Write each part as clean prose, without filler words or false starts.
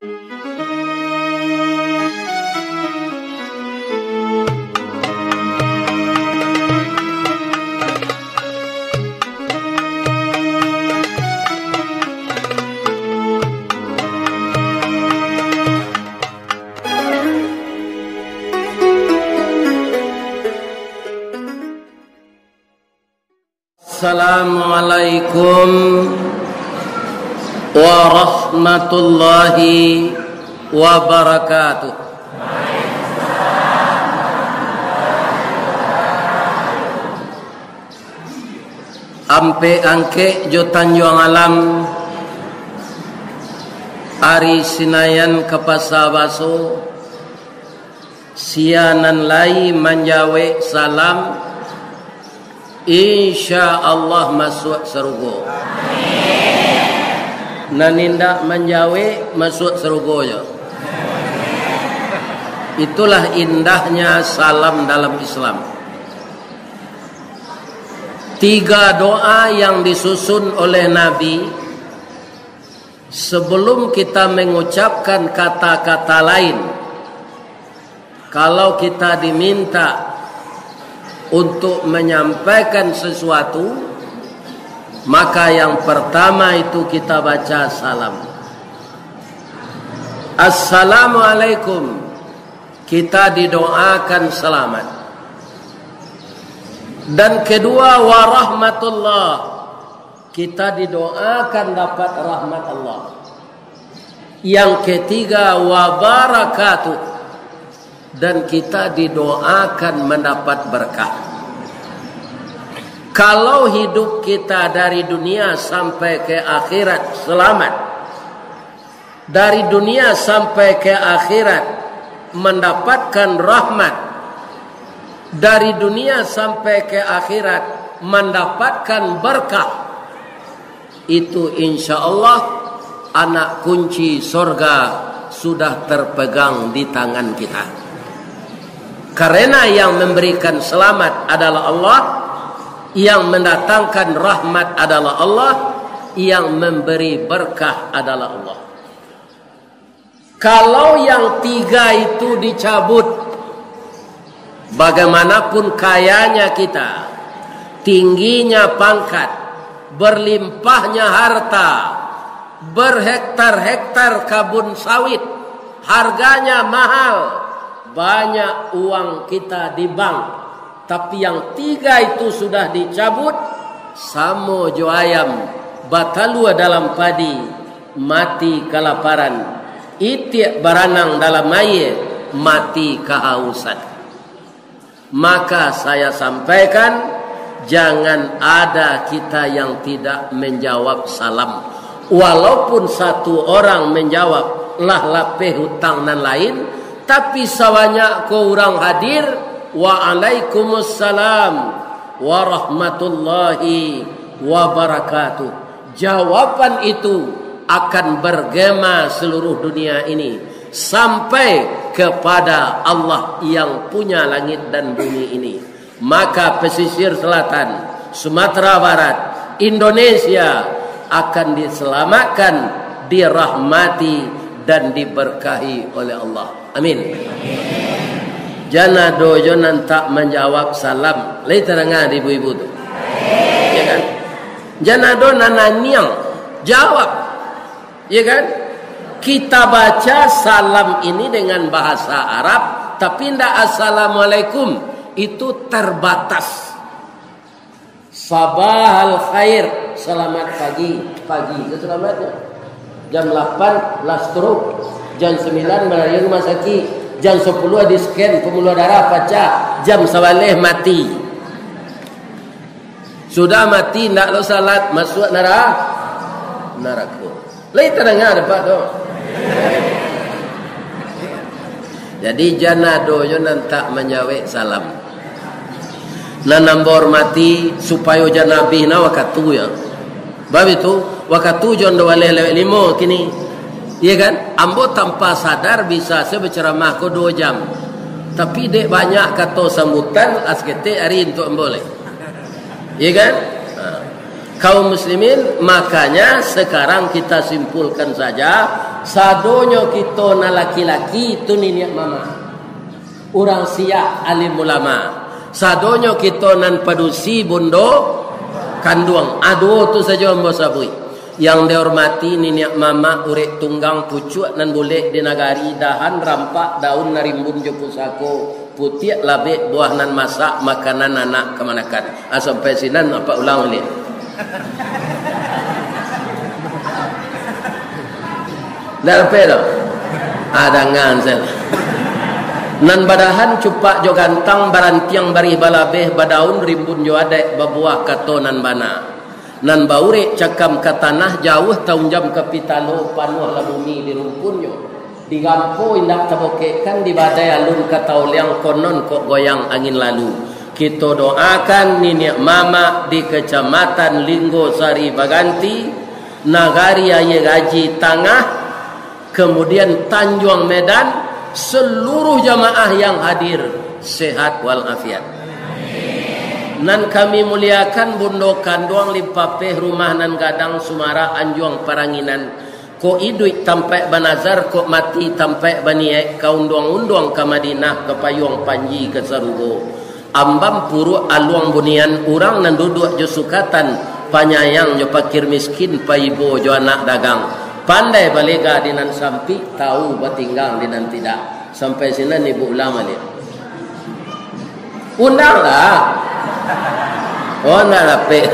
Assalamualaikum warahmatullahi wabarakatuh. Ampe angke jo Tanjung Alam Ari Sinayan Kapasawaso sianan lai manjawe salam insya Allah masuk surga. Nanindak menjawe masuk surga ya. Itulah indahnya salam dalam Islam. 3 doa yang disusun oleh Nabi sebelum kita mengucapkan kata-kata lain. Kalau kita diminta untuk menyampaikan sesuatu, maka yang pertama itu kita baca salam. Assalamualaikum, kita didoakan selamat. Dan kedua warahmatullah, kita didoakan dapat rahmat Allah. Yang ketiga wabarakatuh, dan kita didoakan mendapat berkah. Kalau hidup kita dari dunia sampai ke akhirat selamat, dari dunia sampai ke akhirat mendapatkan rahmat, dari dunia sampai ke akhirat mendapatkan berkah, itu insya Allah anak kunci surga sudah terpegang di tangan kita. Karena yang memberikan selamat adalah Allah, yang mendatangkan rahmat adalah Allah, yang memberi berkah adalah Allah. Kalau yang 3 itu dicabut, bagaimanapun kayanya kita, tingginya pangkat, berlimpahnya harta, berhektar-hektar kabun sawit, harganya mahal, banyak uang kita di bank, tapi yang 3 itu sudah dicabut, samo jo ayam batalua dalam padi, mati kelaparan, itiak baranang dalam air, mati kehausan. Maka saya sampaikan, jangan ada kita yang tidak menjawab salam. Walaupun 1 orang menjawab lah lapeh hutang dan lain, tapi sabanyak ko orang hadir, waalaikumsalam warahmatullahi wabarakatuh. Jawaban itu akan bergema seluruh dunia ini sampai kepada Allah yang punya langit dan bumi ini. Maka pesisir selatan, Sumatera Barat, Indonesia akan diselamatkan, dirahmati dan diberkahi oleh Allah. Amin. Jana dojo nantak menjawab salam. Lai terangah ibu-ibu tu. Ya kan? Jana do nananyang jawab. Ya kan? Kita baca salam ini dengan bahasa Arab, tapi tidak assalamualaikum, itu terbatas. Sabahal khair, selamat pagi. Pagi itu selamatnya. Jam 8 lastruk, jam 9 melayani rumah sakit, jam 10 di scan pembuluh darah pecah, jam 11 mati. Sudah mati tidak lo salat, masuk neraka. Lai terdengar dapat tu. Jadi jana dojo nantak menjawab salam. Nanambor mati supaya jana nabi na wakatu ya. Bab itu wakatu jon do waleh lewat 5 kini. Iya kan? Ambo tanpa sadar bisa saya berceramah ko 2 jam. Tapi dek banyak kata sambutan askete hari untuk boleh. Iya kan? Kaum muslimin, makanya sekarang kita simpulkan saja sadonyo kita na laki-laki tu niniak mama. Orang siap alim ulama. Sadonyo kita nan padusi bondo kanduang. Aduh tu saja ambo sabui. Yang dihormati niniak mama urek tunggang pucuk nan boleh di nagari dahan rampak daun narimbun jo pusako putiak labek buah nan masak makanan anak kemanakan. Sampai sinan apa ulang ni? Dah lepas dah. Ada ngansel. Nan badahan cupak jo gantang barantiang bari balabeh badaun rimbun jo adek babuah katonan bana. Nan baurek cakam ke tanah jauh tahun jam kapitalo panuh la bumi di rumpunyo. Di gampo indak tabokekan di badai alun katauliang konon kok goyang angin lalu. Kita doakan niniak mama di kecamatan Linggo Sari Baganti, Nagari Aye Gaji Tangah, kemudian Tanjung Medan, seluruh jamaah yang hadir sehat walafiat. Nan kami muliakan bundo kanduang lipapeh rumah nan gadang Sumara Anjuang Paranginan. Ko iduit tampai banazar ko mati tampai baniek kaunduang-unduang ke Madinah ke Payung Panji ke Sarugo. Ambam puru aluang bunian urang nan duduk jo sukatan panyayang jo pakir miskin paibo jo anak dagang. Pandai balega dinan sampi tahu batinggang dinan tidak. Sampai sini ibu ulama ni. Undanglah. Oh nak lapik.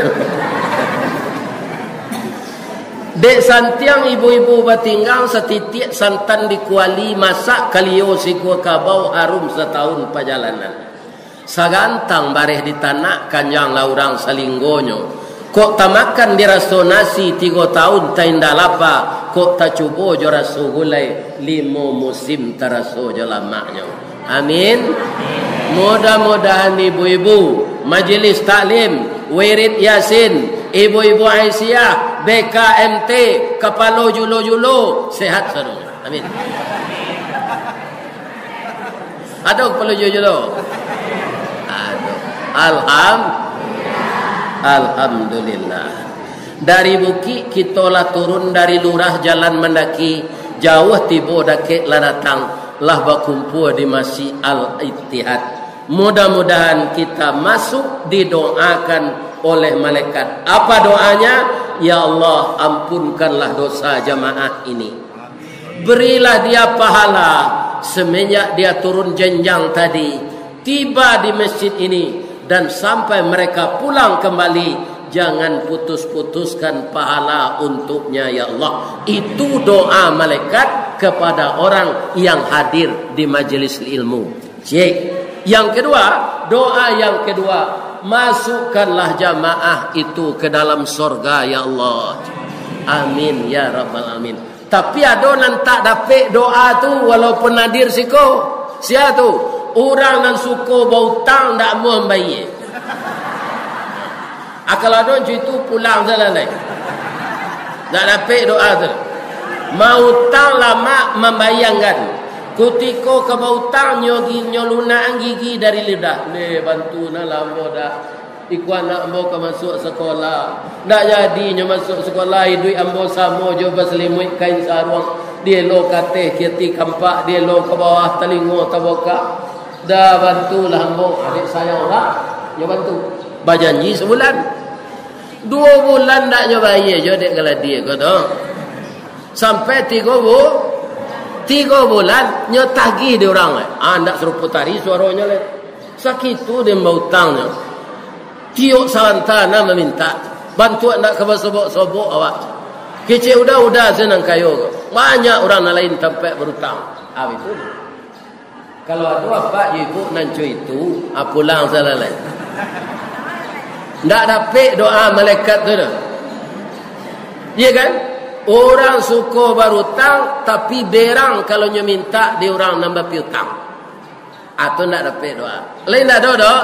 Dek santiang ibu-ibu batinggang setitik santan dikuali masak kalio siku kabau harum setahun perjalanan. Sagantang bareh di tanah kanjang laurang salinggonyo. Kok tamakan diraso nasi 3 tahun tainda lapa. Kok tak cubo jo raso gulai 5 musim taraso jo lamaknya. Amin. Mudah-mudahan ibu-ibu Majelis Taklim Wirid Yasin, ibu-ibu Aisyah, BKMT, kepala julo-julo sehat seluruhnya. Amin. Ada kepala julo-julo? Alhamdulillah. Dari bukit kita lah turun dari lurah jalan mendaki jauh tiba dakek lah datang lah berkumpul di Masjid Al-Ittihad. Mudah-mudahan kita masuk didoakan oleh malaikat. Apa doanya? Ya Allah, ampunkanlah dosa jamaah ini. Berilah dia pahala semenjak dia turun jenjang tadi, tiba di masjid ini dan sampai mereka pulang kembali. Jangan putus-putuskan pahala untuknya ya Allah. Itu doa malaikat kepada orang yang hadir di majelis ilmu. Cik. Yang kedua, doa yang kedua, masukkanlah jamaah itu ke dalam surga ya Allah. Amin ya rabbal alamin. Tapi ada nan tak dapat doa tu walaupun nadir siko. Sia tu orang nan suka bautang tak mau membayar. Akal ada itu pulang jalan lain. Tak dapat doa tu. Mau tang lama membayangkan. Kutiko kebautang nyogi nyolunaan gigi dari lidah. Le bantu na lambo dah. Iku anak ambo ke masuk sekolah. Tak jadi nyo masuk sekolah duit ambo samo jo berselimut kain sarung. Dia lo kateh kiati kampak, dia lo ke bawah telingo taboka. Dah bantulah ambo adik saya lah. Nyo bantu. Berjanji sebulan. 2 bulan tak nyo bayar jo dek kalau dia kata. Sampai 3 bulan nyo tagih dia orang. Ndak suruh putari suaranya le. Sakit tu dia bautangnya. Tiuk santana meminta bantuan nak ke sobok-sobok awak. Kecil udah senang kayo. Banyak orang lain tempat berutang. Itu. Kalau ada apa ibu nancu itu, pulang salah lain. Ndak dapat doa malaikat tu dah. Iya kan? Orang suka berutang tapi berang kalau nyo minta dia orang nambah piutang. Atau ndak dapat doa. Lain tak ada doa?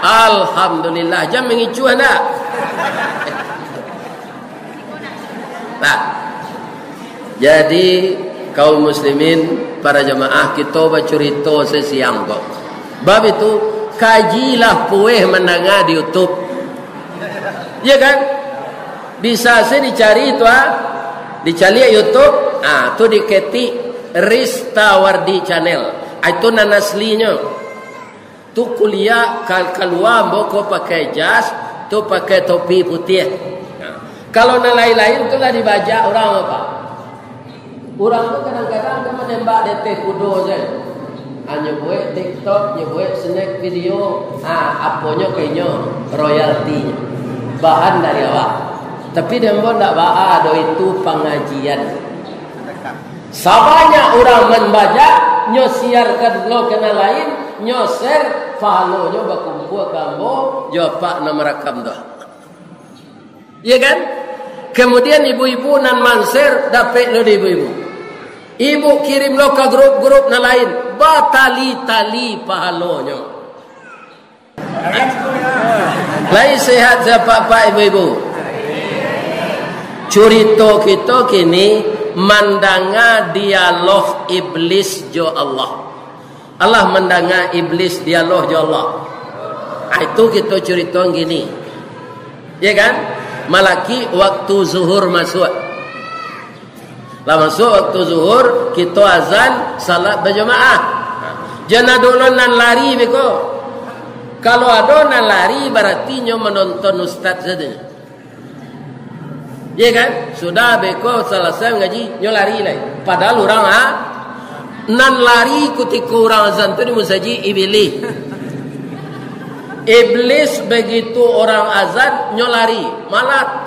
Alhamdulillah. Jam mengicu anda. Nah. Jadi kaum muslimin, para jemaah kita bercerita sesiang kok. Bab itu kajilah pueh mendengar di YouTube. Ya kan? Bisa saya dicari itu Dicari YouTube, tu diketik Rista Wardi Channel. Itu nan aslinya. Tu kuliah keluar boko pakai jas, tu pakai topi putih. Kalau nan lain-lain tu lah dibaca orang apa? Orang tu kadang-kadang dia menembak detek kudo je. Hanya buat TikTok, dia buat snack video, apanya kayaknya royaltinya. Bahan dari awak. Tapi dia pun tak baca itu pengajian. Sabanya orang membaca, nyo siarkan lo kena lain, nyo share, follow nyo berkumpul kamu, jawab nama rakam dah. Iya kan? Kemudian ibu-ibu nan manser dapat lo di ibu-ibu. Ibu kirim lo ke grup-grup na lain, batali-tali pahalonyo. Lain sehat siapa pak ibu-ibu. Curito kita kini mandanga dialog iblis jo Allah. Allah mendanga iblis dialog jo Allah. Itu kita cerita gini. Ya kan? Malaki waktu zuhur masuk. Lah masuk waktu zuhur, kita azan salat berjemaah. Jangan dulu nan lari beko. Kalau ada nan lari berarti nyo menonton ustaz saja. Ya kan? Sudah beko selesai ngaji, nyo lari lah. Padahal orang nan lari ketika orang azan tu di musaji iblis. Iblis begitu orang azan nyo lari, malah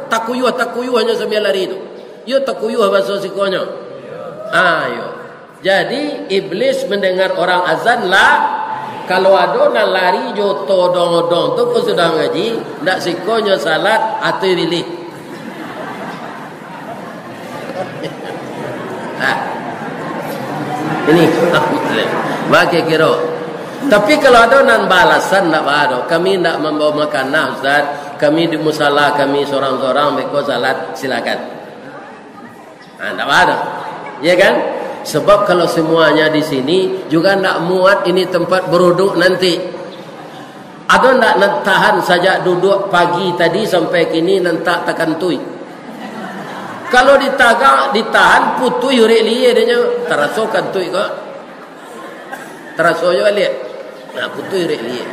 takuyuh hanya sambil lari itu. Yo takuyuh bahasa sikonya. Ayo. Jadi iblis mendengar orang azan lah. Kalau ada nak lari jo todong-odong tu kau sudah ngaji, ndak sikonya salat atau iblis. Ini bagi kira. Tapi kalau ada nan balasan nak ada, kami tidak membawa makanan Ustaz, kami di musala kami seorang-seorang beko salat silakan. Tidak ada, ya kan? Sebab kalau semuanya di sini juga tidak muat ini tempat beruduk nanti. Ada tidak tahan saja duduk pagi tadi sampai kini nanti takkan tui. Kalau ditahan putui urek liye dia terasokan tui kok. Teraso juga lihat. Nah putui urek liye.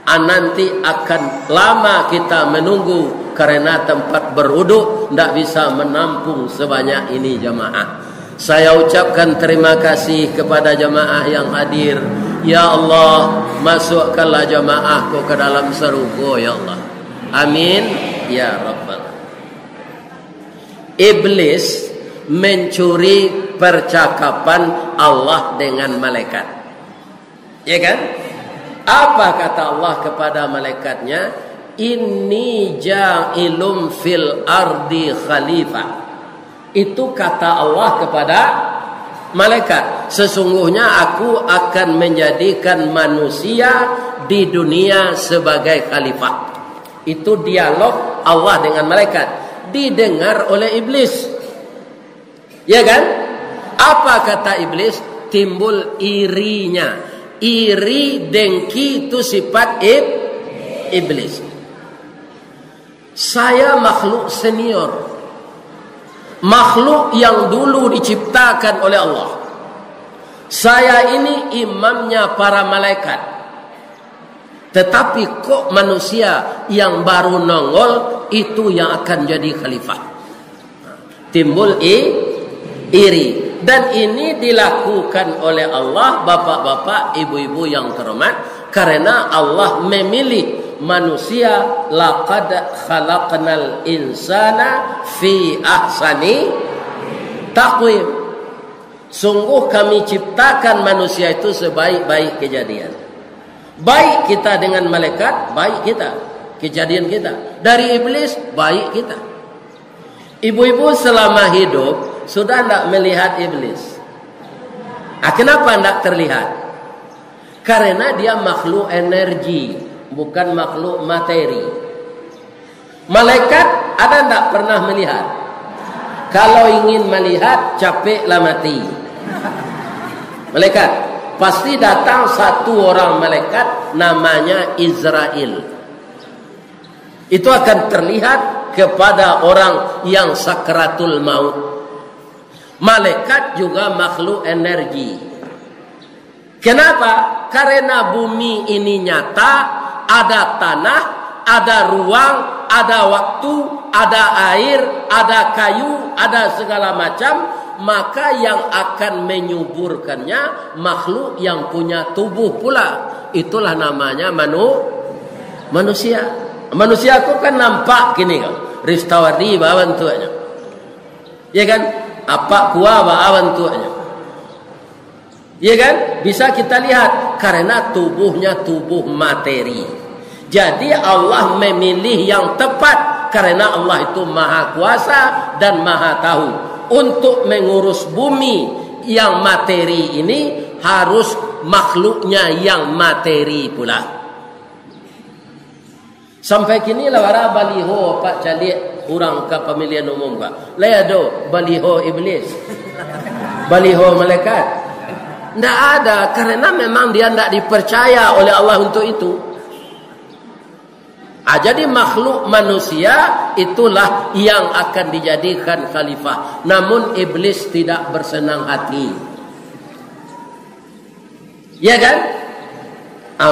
Nanti akan lama kita menunggu karena tempat beruduk tidak bisa menampung sebanyak ini jamaah. Saya ucapkan terima kasih kepada jamaah yang hadir. Ya Allah, masukkanlah jamaahku ke dalam surga ya Allah. Amin ya Rabbal. Iblis mencuri percakapan Allah dengan malaikat. Ya kan? Apa kata Allah kepada malaikatnya? Inni ja'ilum fil ardi khalifah. Itu kata Allah kepada malaikat. Sesungguhnya aku akan menjadikan manusia di dunia sebagai khalifah. Itu dialog Allah dengan malaikat. Didengar oleh iblis. Ya kan? Apa kata iblis? Timbul irinya. Iri, dengki itu sifat iblis. Saya makhluk senior. Makhluk yang dulu diciptakan oleh Allah. Saya ini imamnya para malaikat. Tetapi kok manusia yang baru nongol itu yang akan jadi khalifah. Timbul iri. Dan ini dilakukan oleh Allah, bapak-bapak, ibu-ibu yang terhormat, karena Allah memilih manusia. Laqad khalaqnal insana fi ahsani taqwim. Sungguh kami ciptakan manusia itu sebaik-baik kejadian. Baik kita dengan malaikat, baik kita. Kejadian kita. Dari iblis, baik kita. Ibu-ibu selama hidup sudah tidak melihat iblis. Kenapa tidak terlihat? Karena dia makhluk energi, bukan makhluk materi. Malaikat ada tidak pernah melihat? Kalau ingin melihat, capeklah mati. Malaikat pasti datang satu orang malaikat namanya Israel. Itu akan terlihat kepada orang yang sakratul maut. Malaikat juga makhluk energi. Kenapa? Karena bumi ini nyata, ada tanah, ada ruang, ada waktu, ada air, ada kayu, ada segala macam, maka yang akan menyuburkannya makhluk yang punya tubuh pula. Itulah namanya manusia. Manusia aku kan nampak gini kau. Ristawari bawan tuanya. Ya kan? Apa kuah bawan tuanya. Ya kan? Bisa kita lihat karena tubuhnya tubuh materi. Jadi Allah memilih yang tepat karena Allah itu maha kuasa dan maha tahu. Untuk mengurus bumi yang materi ini harus makhluknya yang materi pula. Sampai kini lawara baliho pak calik orang ke pemilihan umum ka. Leado baliho iblis. Baliho malaikat. Tidak ada karena memang dia tidak dipercaya oleh Allah untuk itu. Jadi makhluk manusia itulah yang akan dijadikan khalifah. Namun iblis tidak bersenang hati. Ya kan?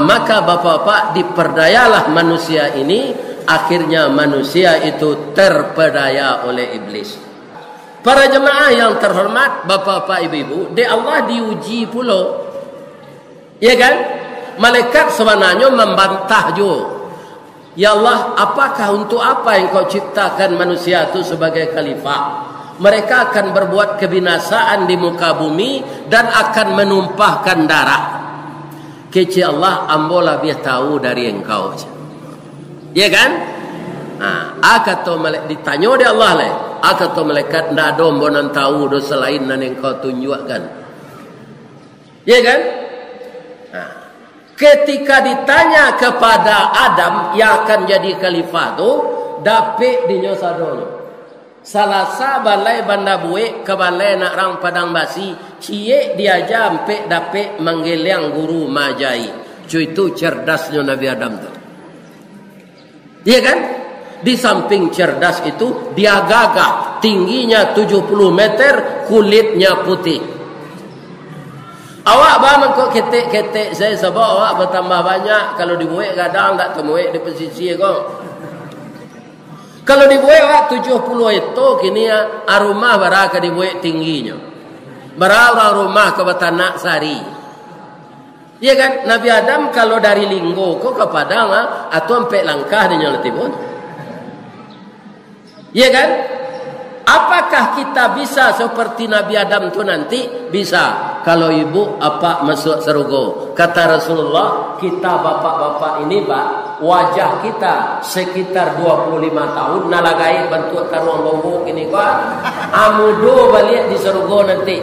Maka bapak-bapak diperdayalah manusia ini. Akhirnya manusia itu terpedaya oleh iblis. Para jemaah yang terhormat, bapak-bapak, ibu-ibu, di Allah diuji pula. Ya kan? Malaikat sebenarnya membantah juga. Ya Allah, apakah untuk apa yang kau ciptakan manusia itu sebagai khalifah? Mereka akan berbuat kebinasaan di muka bumi dan akan menumpahkan darah. Kecil Allah, ambolah biar tahu dari engkau. Ya kan? Akato malaikat ditanya oleh Allah lah. Akato malaikat ndak ada mbonan tahu do selain nan engkau tunjukkan. Ya kan? Ketika ditanya kepada Adam yang akan jadi khalifah tu, dapat dinyo sadolo. Salasa balai banda buik ke balai nak rang padang basi, cie dia jampe dapat manggeliang guru majai. Cuy itu cerdasnya Nabi Adam tu. Dia kan? Di samping cerdas itu dia gagah, tingginya 70 meter, kulitnya putih. Awak bah mengkok ketek-ketek saya sebab awak bertambah banyak. Kalau dibuat kadang tak temuik di posisi kau. Kalau dibuat awak 70 itu kini rumah baraka dibuat tingginya. Barang rumah ke betanak sari. Ya kan? Nabi Adam kalau dari Linggo kau ke Padang atau sampai langkah dia nyala tibun. Ya kan? Apakah kita bisa seperti Nabi Adam itu nanti? Bisa. Kalau ibu apa masuk surga. Kata Rasulullah, kita bapak-bapak ini pak, wajah kita sekitar 25 tahun nalagai bentuk karuang bau ini pak. Amudo balik di surga nanti.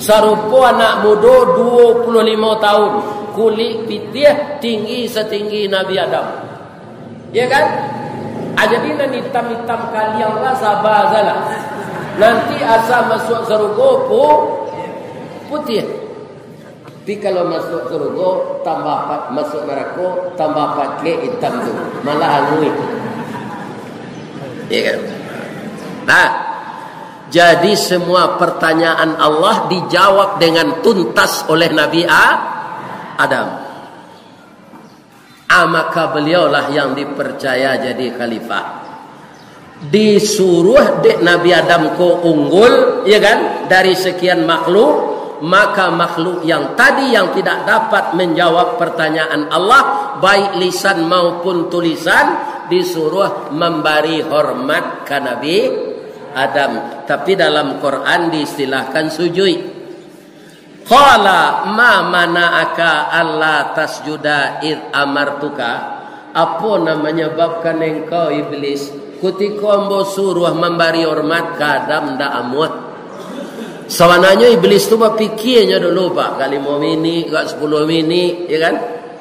Sarupo anak muda 25 tahun, kulit putih tinggi setinggi Nabi Adam. Ya kan? Jadi nanti hitam-hitam kalian lah sabar salah. Nanti asal masuk surga putih. Tapi kalau masuk surga tambah masuk neraka tambah pakai hitam tu. Malah angui. Ya kan? Nah, jadi semua pertanyaan Allah dijawab dengan tuntas oleh Nabi Adam. Maka beliaulah yang dipercaya jadi khalifah. Disuruh dek Nabi Adam ko unggul, ya kan? Dari sekian makhluk, maka makhluk yang tadi yang tidak dapat menjawab pertanyaan Allah, baik lisan maupun tulisan, disuruh memberi hormat ke Nabi Adam. Tapi dalam Quran diistilahkan sujud. Qala ma mana'aka alla tasjuda id amartuka. Apa namanya menyebabkan engkau iblis ketika ambo suruh memberi hormat ke Adam ndak amut. Sebenarnya iblis tu berfikirnya dulu pak, kali 5 minit, kali 10 minit, ya kan?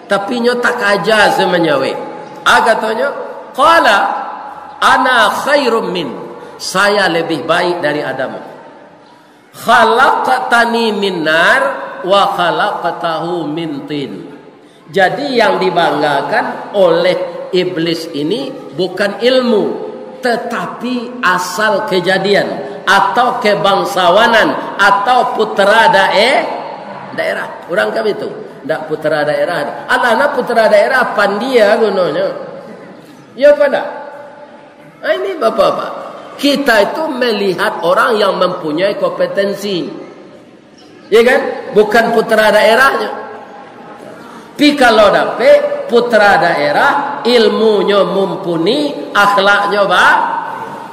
Tapi nyo tak aja semuanya we. Katanya, qala ana khairum min. Saya lebih baik dari Adam. Khalaqtani min nar wa khalaqtahu min tin. Jadi yang dibanggakan oleh iblis ini bukan ilmu, tetapi asal kejadian atau kebangsawanan atau putra daerah. Orang kami itu ndak putra daerah. Anak putra daerah pandia gunanya. Ya pada. Ini bapak-bapak. Kita itu melihat orang yang mempunyai kompetensi. Ya kan? Bukan putra daerahnya. Tapi kalau dapat putra daerah, ilmunya mumpuni, akhlaknya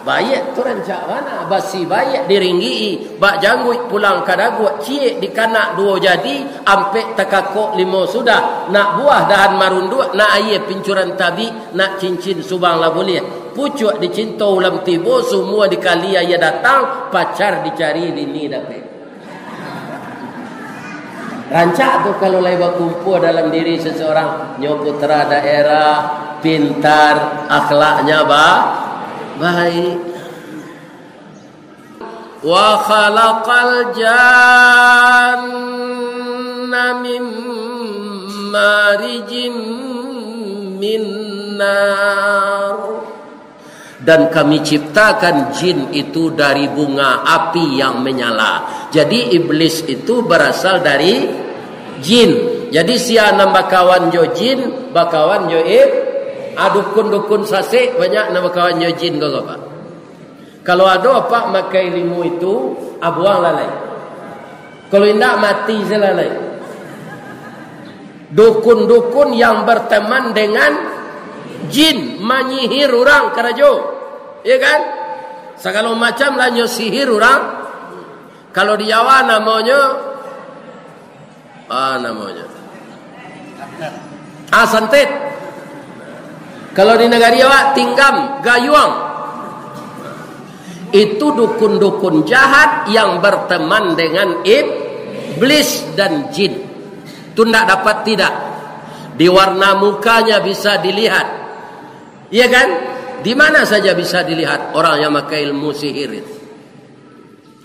baik, tu rancak mana? Basi baik diringgi, bak janggut pulang kadagu, cie di kanak dua jadi, ampe tekakok lima sudah, nak buah dahan marundu, nak air pincuran tabi, nak cincin subang lah boleh. Pucuk dicinta ulam tibo, semua dikali ayah datang, pacar dicari dini dapat. Rancak tu kalau lewat kumpul dalam diri seseorang, nyo putra daerah, pintar, akhlaknya baik. Wa khalaqal janna min marijin min nar. Dan kami ciptakan jin itu dari bunga api yang menyala. Jadi iblis itu berasal dari jin. Jadi siapa bakawan jo jin, bakawan jo dukun-dukun sasik banyak nama bakawan jo jin kau apa? Kalau ada apa makai ilmu itu abuang lalai. Kalau tidak mati selalai. Dukun-dukun yang berteman dengan jin menyihir orang kerajo, ya kan? Segala macam lah sihir orang. Kalau di Jawa namanya santet. Kalau di negara Jawa tinggam, gayuang. Itu dukun-dukun jahat yang berteman dengan iblis dan jin. Itu tidak dapat tidak. Di warna mukanya bisa dilihat. Iya kan? Di mana saja bisa dilihat orang yang pakai ilmu sihir itu.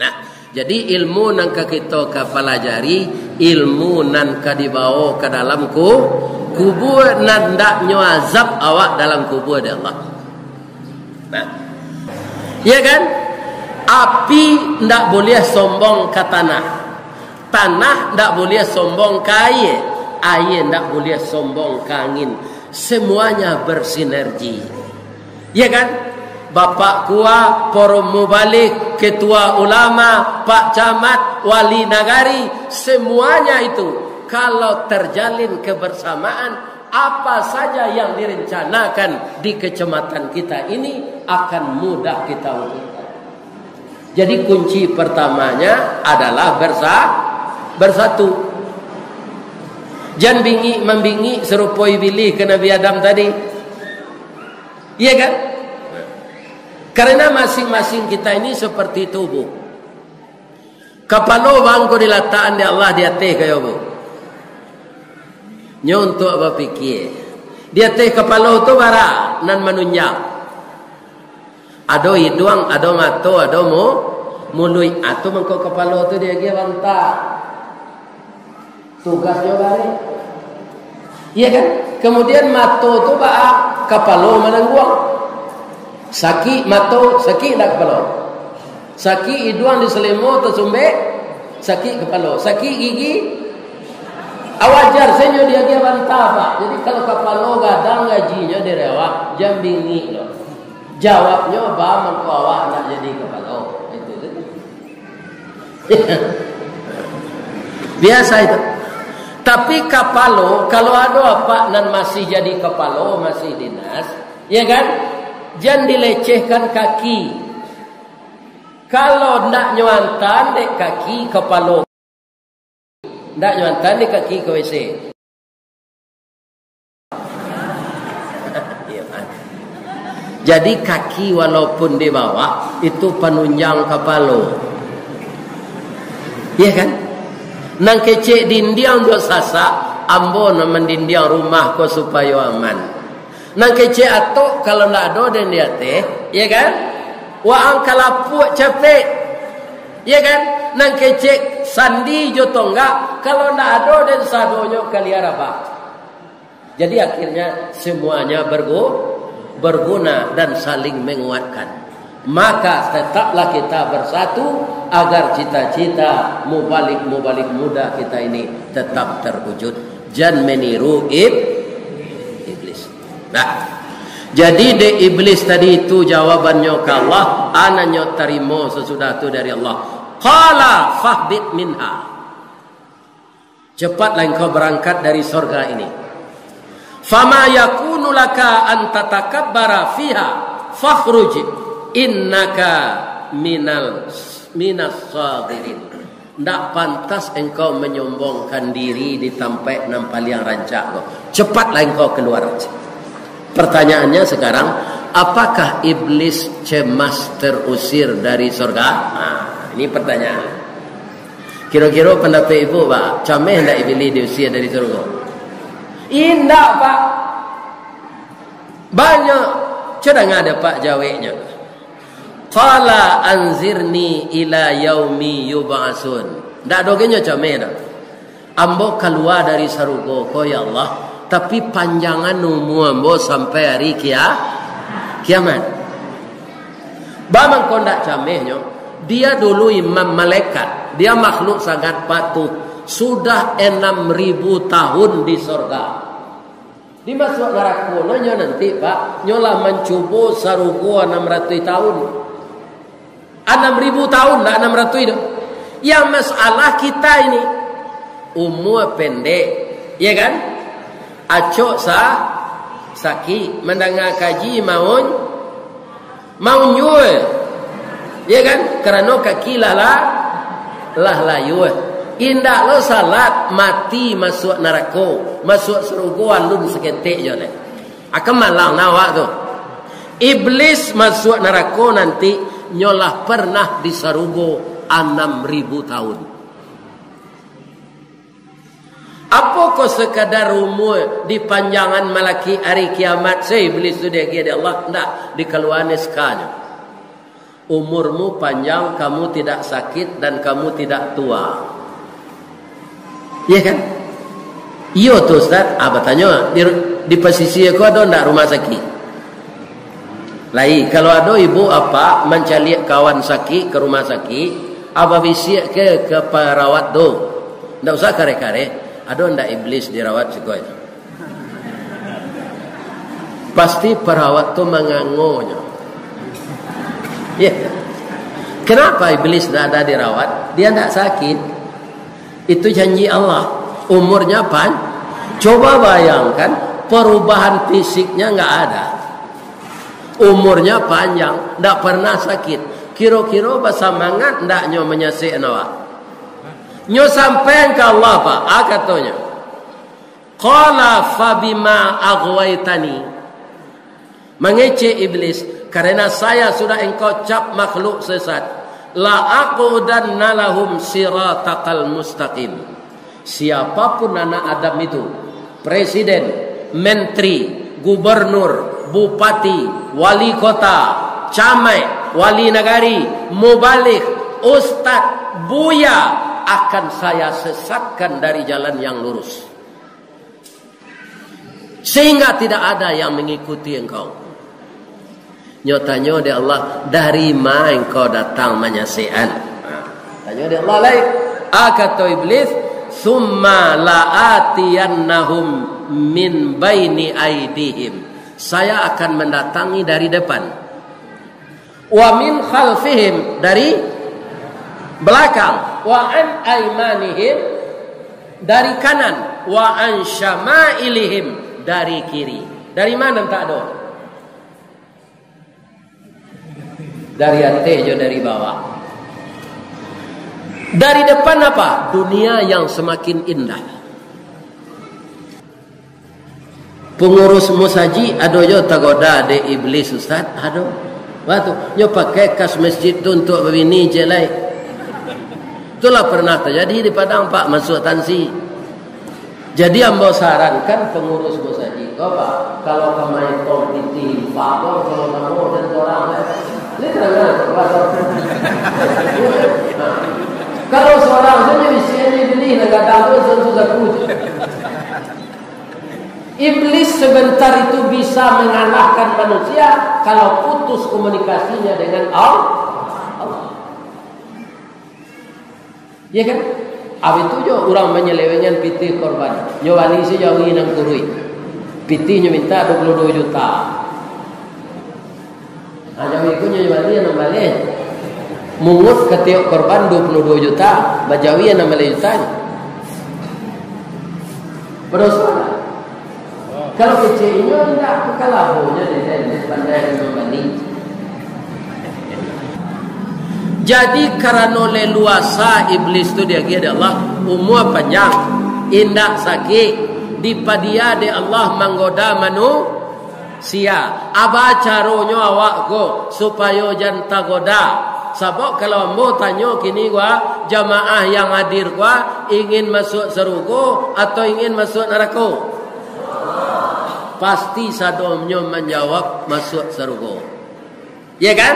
Nah, jadi ilmu yang kita pelajari, ilmu yang dibawa ke dalam kubur dan tidak nyazab awak dalam kubur Allah. Nah, iya kan? Api tidak boleh sombong ke tanah. Tanah tidak boleh sombong ke air. Air tidak boleh sombong ke angin. Semuanya bersinergi. Ya kan? Bapak Kua, Forum Mubalik, Ketua Ulama, Pak Camat, Wali Nagari, semuanya itu kalau terjalin kebersamaan, apa saja yang direncanakan di kecamatan kita ini akan mudah kita wujudkan. Jadi kunci pertamanya adalah bersatu. Jangan membingi serupoi bilih ke Nabi Adam tadi. Iya kan? Karena masing-masing kita ini seperti tubuh. Kepala bangko dilataan di Allah di atas kaya bu. Nyo untuk apa pikir? Di atas kepala itu bara nan menunjang. Ada hidung, ada mata, ada mulut. Atau mengko kepala itu dia bantah. Tugasnya balik. Iya kan? Kemudian mata itu kepala menangguang. Saki mata, saki tak kepala. Saki hidung di selemo tersumbe, saki kepala. Saki gigi awajar senyo dia bantah pak. Jadi kalau kepala gadang gajinya direwak, jam bingi loh. Jawabnya mengko awak nak jadi kepala. Itu. Biasa itu. Tapi kepala, kalau ada apa dan masih jadi kepala, masih dinas, ya kan? Jangan dilecehkan kaki. Kalau nak nyuantan dek kaki kepala, nak nyuantan dek kaki ke WC. Jadi kaki walaupun di bawah itu penunjang kepala, ya kan? Nang kecek dindiang dua sasak, ambo nak mendindiang rumah ko supaya aman. Nang kecek atok kalau nak ada dan dia teh, ya kan? Wa angkalapuk capek, ya kan? Nang kecek sandi jo tonggak, kalau nak ada dan sadonyo kalian apa? Jadi akhirnya semuanya berguna dan saling menguatkan. Maka tetaplah kita bersatu agar cita-cita mubalik muda kita ini tetap terwujud. Jangan meniru iblis. Nah, jadi de iblis tadi itu jawabannya ke Allah, anaknya terima sesudah itu dari Allah. Qala fahbit minha. Cepatlah engkau berangkat dari surga ini. Fama yakunu laka an tatakabbara fiha fakhruj innaka minas sagirin. Tidak pantas engkau menyombongkan diri di tempat nampal yang rancak. Cepatlah engkau keluar. Pertanyaannya sekarang, apakah iblis cemas terusir dari surga? Nah, ini pertanyaan. Kira-kira pendapat ibu, Pak, cameh hendak iblis diusir dari surga? Indah, Pak. Banyak. Cadang ada Pak jawabnya. Qala anzirni ila yaumi yub'atsun. Ndak dogenya cameh dah. Ambo keluar dari surga ko ya Allah, tapi panjangan umur ambo sampai hari kiamat. Bamang ko ndak camehnya, dia dulu imam malaikat, dia makhluk sangat patuh, sudah 6.000 tahun di surga. Dimasuk neraka nanya nanti Pak, nyolah mencuba sarugo 600 tahun. 6.000 tahun lah 600 itu. Yang masalah kita ini umur pendek, ya kan? Acok sakit mendengar kaji mau nyuai, ya kan? Kerana kaki lah layu. Indah lo salat mati masuk neraka, masuk surga alun seketik je le. Akan malang nawak tu. Iblis masuk neraka nanti nyolah pernah di surga 6.000 tahun. Apa kau sekadar umur di panjangan malaki hari kiamat saya iblis tu dia kira Allah tak dikeluarkan sekanya. Umurmu panjang, kamu tidak sakit dan kamu tidak tua. Ya kan? Iya tu Ustaz. Bertanya di posisi aku ada tak rumah sakit? Lain kalau ada ibu apa mencari kawan sakit ke rumah sakit, apa bisik ke perawat tu. Tak usah kare-kare. Ada ndak iblis dirawat sekoi? Pasti perawat tu mengangonya. Ya. Kenapa iblis tidak ada dirawat? Dia tidak sakit. Itu janji Allah. Umurnya coba bayangkan perubahan fisiknya enggak ada. Umurnya panjang, tidak pernah sakit. Kira-kira bersamangat tidak nyo menyesik nawa. Nyo sampai ke Allah Pak. Katanya. Qala fabima aghwaytani. Mengece iblis, karena saya sudah engkau cap makhluk sesat. La aqudanna lahum siratakal mustaqim. Siapapun anak Adam itu, presiden, menteri, gubernur, bupati, wali kota, camat, wali negari, mubalik, ustaz, buya, akan saya sesatkan dari jalan yang lurus. Sehingga tidak ada yang mengikuti engkau. Nyatanya dia Allah, dari mana engkau datang menyesian? Tanya dia Allah lain. Kata iblis, summa la'atiyannahum min baini aidihim. Saya akan mendatangi dari depan. Wa min khalfihim, dari belakang. Wa an aymanihim, dari kanan. Wa an syama'ilihim, dari kiri. Dari mana tak ada? Dari atas je, dari bawah. Dari depan apa? Dunia yang semakin indah. Pengurus musaji ada je tagoda de iblis Ustaz. Ada. Waktu nyo pakai kas masjid tu untuk begini je lai. Itulah pernah terjadi di Padang Pak, masuk tansi. Jadi ambo sarankan pengurus musaji, kau Pak, kalau kamu kompetitif, Pak, kalau kamu dan orang ini kalau seorang saja bisa beli negara tahu susah kuj. Iblis sebentar itu bisa mengalahkan manusia kalau putus komunikasinya dengan Allah. Ya kan? Abi itu jo orang menyelewengan piti korban. Nyawali si jauhi nang kurui. Pitinya minta 22 juta. Nah, jauhi ku nyawali nang balik. Mungut ketiok korban 22 juta, bajawi nang balik juta. Berdosa. Kalau kecilnya tidak kekalahunya di pandai membani. Jadi karena leluasa iblis tu dia kira Allah umur panjang, indah sakit, dipadia de Allah menggoda manusia. Apa caranya awak go supaya jangan goda? Sebab kalau mau tanya kini gua jamaah yang hadir gua ingin masuk surga atau ingin masuk neraka? Pasti sadomnya menjawab masuk surga. Ya kan?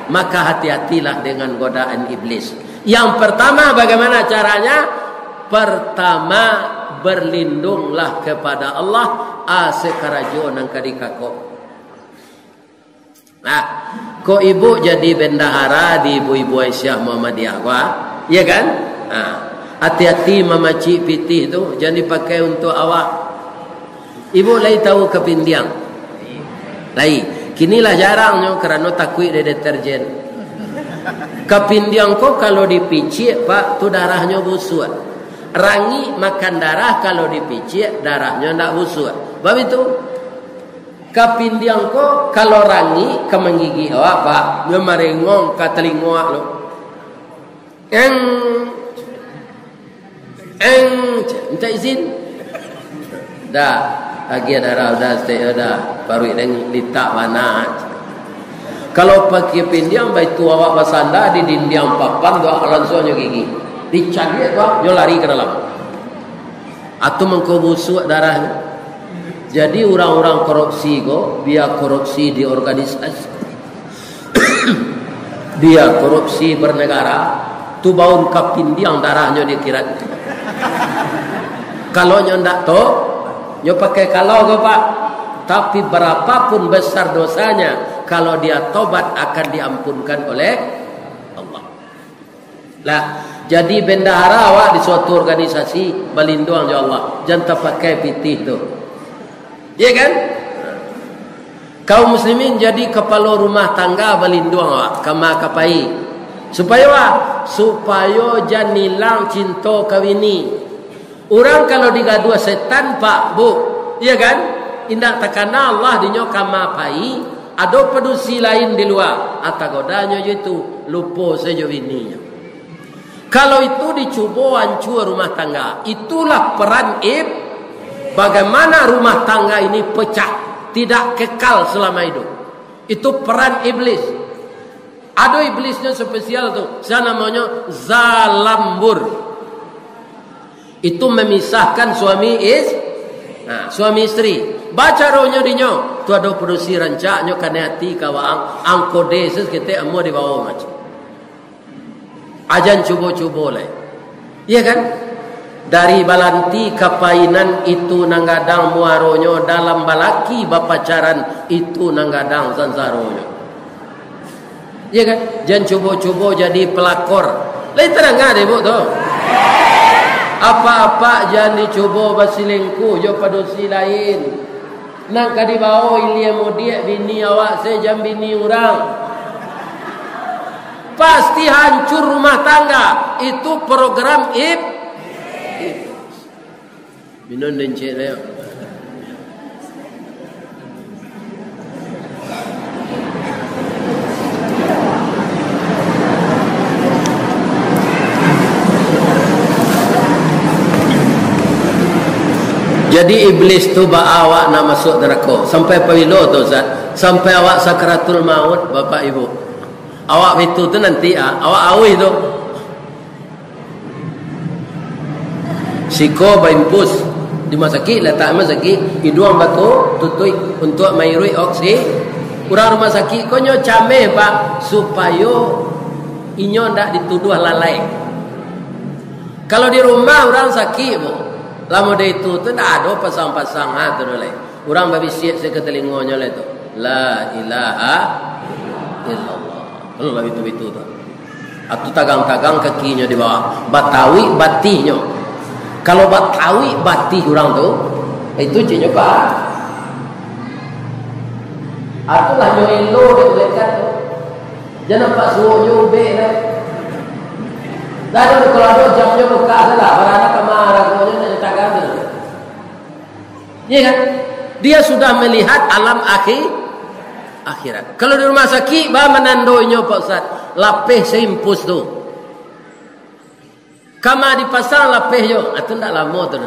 Maka hati-hatilah dengan godaan iblis. Yang pertama bagaimana caranya? Pertama berlindunglah kepada Allah asekarajo nang kadikako. Nah, ko ibu jadi bendahara di ibu-ibu Aisyah Muhammadiyah gua, ya kan? Nah, hati-hati mamaci pitih tu jangan dipakai untuk awak. Ibu lai tahu kepindiang. Lai, kinilah jarangnya kerana takut de deterjen. Kepindiang ko kalau dipicik Pak, tu darahnya busuk. Rangi makan darah kalau dipicik darahnya ndak busuk. Sebab itu kepindiang ko kalau rangi ke menggigi awak Pak, dia merengong ke telinga lo. Minta izin. Dah. Lagi ada dah stay dah baru yang litak mana. Kalau pakai pindiang baik tu awak basanda di dindiang papan doa langsungnya gigi. Dicari doa yo lari ke dalam. Atau mengkobusuk darahnya. Jadi orang-orang korupsi go, biar korupsi di organisasi. Dia korupsi bernegara, tu bau kapindiang darahnya dikira. Kalau ndak to nyo pakai kalau ke Pak, tapi berapapun besar dosanya, kalau dia tobat akan diampunkan oleh Allah. Lah, jadi bendahara awak di suatu organisasi berlindung ya Allah, jangan pakai pitih tu. Ya kan? Kaum muslimin jadi kepala rumah tangga berlindung awak, kama kapai. Supaya apa? Supaya jangan hilang cinta kawini. Orang kalau digadua setan Pak Bu, iya kan? Indak takana Allah dinyo kama pai, ada pedusi lain di luar. Atagodanya itu lupa saja bininya. Kalau itu dicuba hancur rumah tangga, itulah peran bagaimana rumah tangga ini pecah, tidak kekal selama hidup. Itu peran iblis. Ada iblisnya spesial tuh, saya namanya zalambur. Itu memisahkan suami istri. Baca rohnya dinyo. Tu ada produksi rancaknya kena hati kawang angkode ses kita amo di bawah macam. Ajan cubo-cubo lah. Iya kan? Dari balanti kapainan itu nanggadang muaronyo dalam balaki bapacaran itu nanggadang sansaronyo. Iya kan? Jangan cubo-cubo jadi pelakor. Lain terang ada ibu tu. Apa-apa jangan dicoba basilengku jo padosi lain. Nak kadi bawa ilia modiak bini awak saya jam bini orang. Pasti hancur rumah tangga. Itu program minun dan cik dia. Jadi iblis tu awak nak masuk neraka. Sampai pawilo tu Ustaz. Sampai awak sakratul maut Bapak Ibu. Awak itu tu nanti awak awih tu. Siko baimpus di masakit letak masakit hidung batu tutui untuk mairui oksi. Urang rumah sakit konyo cameh Pak supaya inyo ndak dituduh lalai. Kalau di rumah orang sakit Bu, Lama dia itu tu tak ada pasang-pasang tu oleh. Orang babi siap saya ke telingonya oleh tu. La ilaha illallah. Kalau itu tu. Atau tagang-tagang kakinya di bawah. Batawi batihnya. Kalau Batawi batih orang tu, itu cinya pak. Atulah nyo elo dia lekat tu. Jangan pak suruh nyo ubek lah. Dan kalau ada jamnya buka salah, barang kamar ragonya nak cetakan tu. Iya kan? Dia sudah melihat alam akhirat. Kalau di rumah sakit, bah menandoinya Pak Ustaz, lapih seimpus tu. Kamar dipasang lapih yo, itu tak lama tu.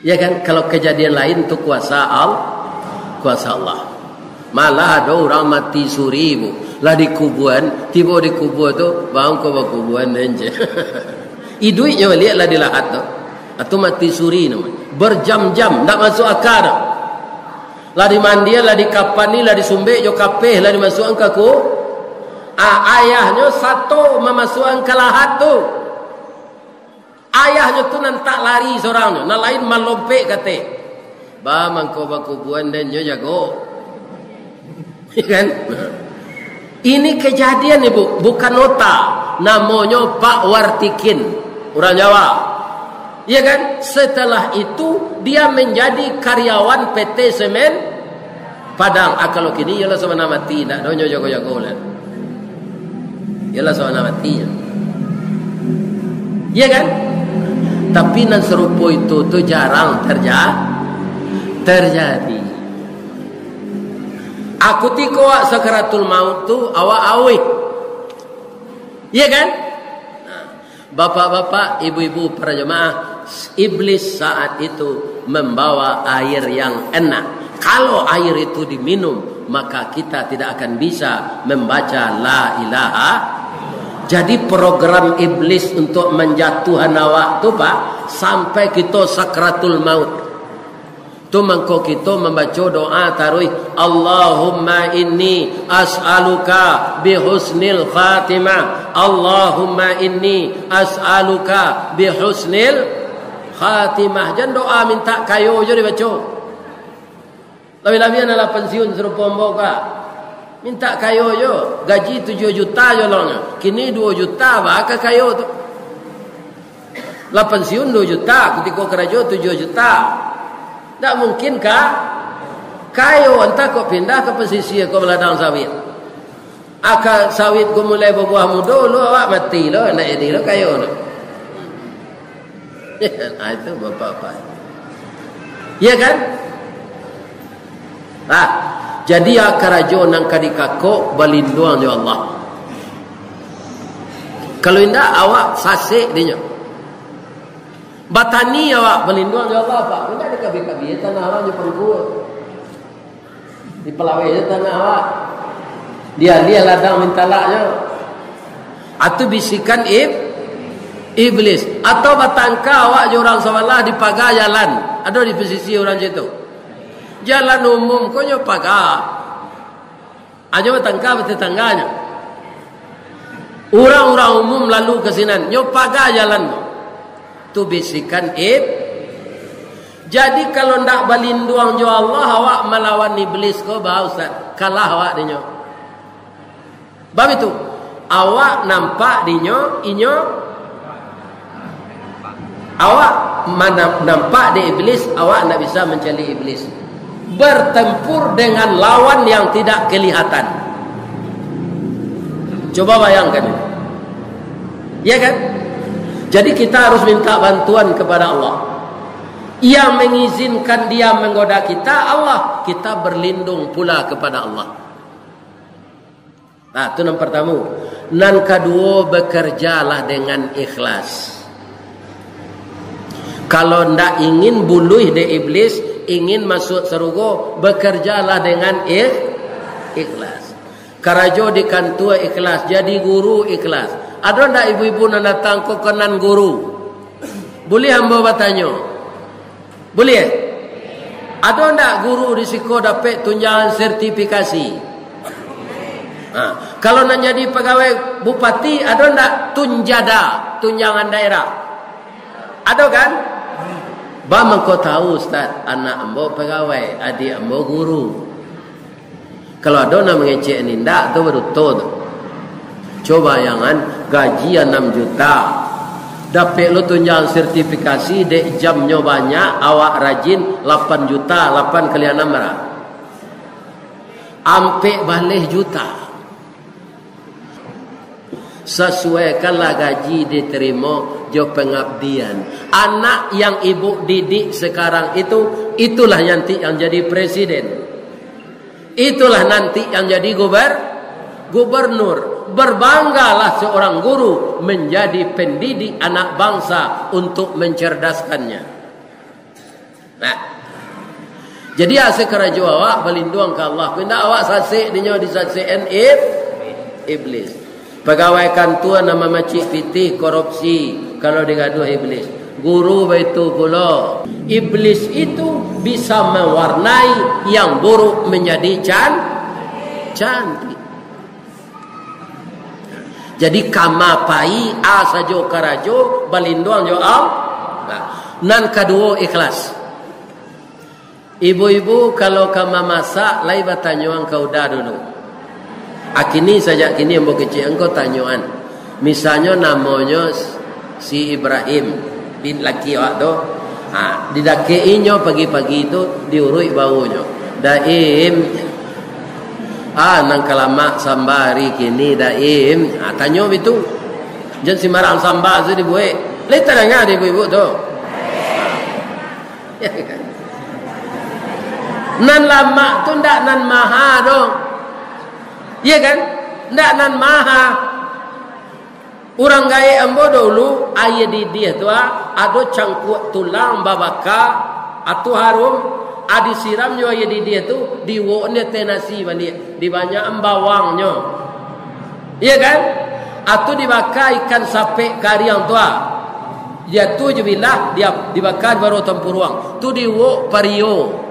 Ya kan? Kalau kejadian lain tu kuasa Allah. Malah ada orang mati suri bu. Lah di kuburan, tiba di kubur tu, bang kau buat kuburan aja. Iduitnya lihatlah di lahat tu. Atau mati suri namanya. Berjam-jam, tak masuk akal. Lah di mandi, lah di kapan ni, lah di sumbek, jo kapeh, lah dimasukkan ke ku. Ayahnya satu memasukkan ke lahat tu. Ayahnya tu nantak lari seorangnya. Nak lain malompek kata. Bang kau buat kuburan dan jo jago. Kan? Ini kejadian ibu, bukan nota. Namanya Pak Wartikin, orang Jawa. Ya kan? Setelah itu dia menjadi karyawan PT Semen Padang. Kalau kini ialah sama mati, tak ada jago-jago lah. Ialah sama mati. Ya kan? Tapi nan serupa itu tu jarang terjadi. Aku tiko awak sakaratul maut tu awak awih. Ya kan? Bapak-bapak, ibu-ibu para jemaah, iblis saat itu membawa air yang enak. Kalau air itu diminum, maka kita tidak akan bisa membaca la ilaha. Jadi program iblis untuk menjatuhkan awak tu Pak, sampai kita sakratul maut. Tu mangko kita membaca doa taruih Allahumma inni as'aluka bihusnil khatimah. Allahumma inni as'aluka bihusnil khatimah. Jangan doa minta kayu je dibaca. Lebih-lebih adalah pensiun serupa mbok. Minta kayu je. Gaji 7 juta je lah. Kini 2 juta bakal kayu tu. Lah pensiun 2 juta, ketika kerja 7 juta. Tak mungkinkah kayu entah kau pindah ke pesisir kau meladang sawit. Akal sawit kau mulai berbuah muda lu awak mati lo nak jadi lo kayu lo. Itu bapak-bapak. Ya kan? Jadi akarajo nang kadikako balinduang jo Allah. Kalau indah awak sasik dia. Batani awak berlindung ya Allah Pak. Tidak ada kabi-kabi tanah awak je pengkuat. Di pelawai je tanah awak. Dia ladang minta laknya. Atau bisikan iblis. Atau batangka awak je orang sawalah di pagar jalan. Ada di pesisir orang situ. Jalan umum kau nyo pagar. Aja batangka bertetangganya. Orang-orang umum lalu ke sini. Nyo pagar jalan. Tu bisikan Jadi kalau ndak berlindung jo Allah, awak melawan iblis ko bah Ustaz, kalah awak dinyo. Bab itu awak nampak dinyo inyo, awak mana nampak di iblis, awak ndak bisa mencari iblis. Bertempur dengan lawan yang tidak kelihatan. Coba bayangkan. Ya kan? Jadi kita harus minta bantuan kepada Allah. Yang mengizinkan dia menggoda kita Allah. Kita berlindung pula kepada Allah. Nah, itu yang pertama. Nan kedua, bekerjalah dengan ikhlas. Kalau ndak ingin buluh de iblis, ingin masuk surga, bekerjalah dengan ikhlas. Karajo di kantua ikhlas, jadi guru ikhlas. Ada ndak ibu-ibu nak datang ke kanan guru? Boleh hamba bertanya? Boleh? Ada ndak guru risiko dapat tunjangan sertifikasi? Kalau nak jadi pegawai bupati, ada ndak tunjada, tunjangan daerah? Ada kan? Bang kau tahu Ustaz, anak ambo pegawai, adik ambo guru. Kalau ada nak mengecek ni ndak tu baru tu. Coba jangan gaji 6 juta. Dapat lo tunjang sertifikasi dek jamnya banyak, awak rajin 8 juta, 8 kali 6 berapa? Ampe balik juta. Sesuaikanlah gaji diterima jo pengabdian. Anak yang ibu didik sekarang itu, itulah nanti yang jadi presiden. Itulah nanti yang jadi gubernur. Berbanggalah seorang guru menjadi pendidik anak bangsa untuk mencerdaskannya. Nah, jadi asyik kerja awak berlindung ke Allah. Tidak awak sasik dinyo disaksikan iblis. Pegawai kantor nama macik pitih korupsi kalau digaduh iblis. Guru itu pula. Iblis itu bisa mewarnai yang buruk menjadi cantik. Jadi kamapai asajo karajo balindong jo am. Nan kedua ikhlas. Ibu-ibu kalau kama masak lai batanyuan kau dah dulu. Akini saja kini yang kecil engkau tanyuan. Misalnya namanya si Ibrahim bin laki awak tu. Didakeinyo pagi-pagi itu diurui baunya. Daim nang kalamak sambari kini daim. Tanyo itu. Jangan sembarang sambar tu dibuat. Letak dengar ibu-ibu tu. Nan lama tu ndak nan maha dong. Iya kan? Ndak nan maha. Orang gaya ambo dulu ayah di dia tu ada cangkuk tulang babaka atau harum adi siramnya ayah di dia tu diwoknya tenasi balik di banyak bawangnya. Iya kan? Atau dibakar ikan sape kari yang tua. Dia tu je bilah dia dibakar baru tempuruang. Tu diwok pario.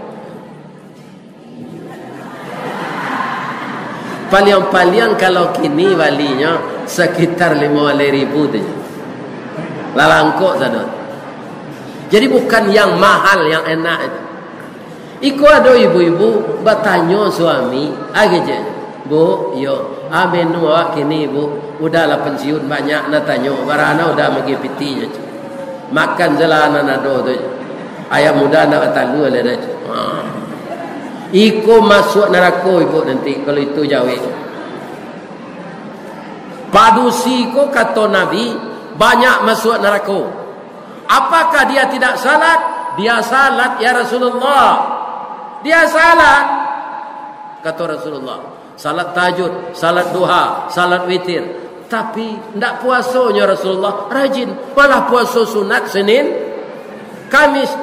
Paling-paling kalau kini walinya sekitar 5.000 tu. Lalangkok sadot. Jadi bukan yang mahal yang enak itu. Iko ada ibu-ibu bertanya suami, je. Bu, yo, menu awak kini bu, udahlah pensiun banyak nak tanya. Barana udah magi pitinya. Makan jalanan ada tu. Ayam muda nak talu le dah. Iko masuk neraka ibu nanti kalau itu jauh. Padusi ko kata Nabi banyak masuk neraka. Apakah dia tidak salat? Dia salat ya Rasulullah. Dia salat kata Rasulullah. Salat tahajud, salat duha, salat witir. Tapi tidak puasanya Rasulullah rajin. Malah puasa sunat Senin, Kamis.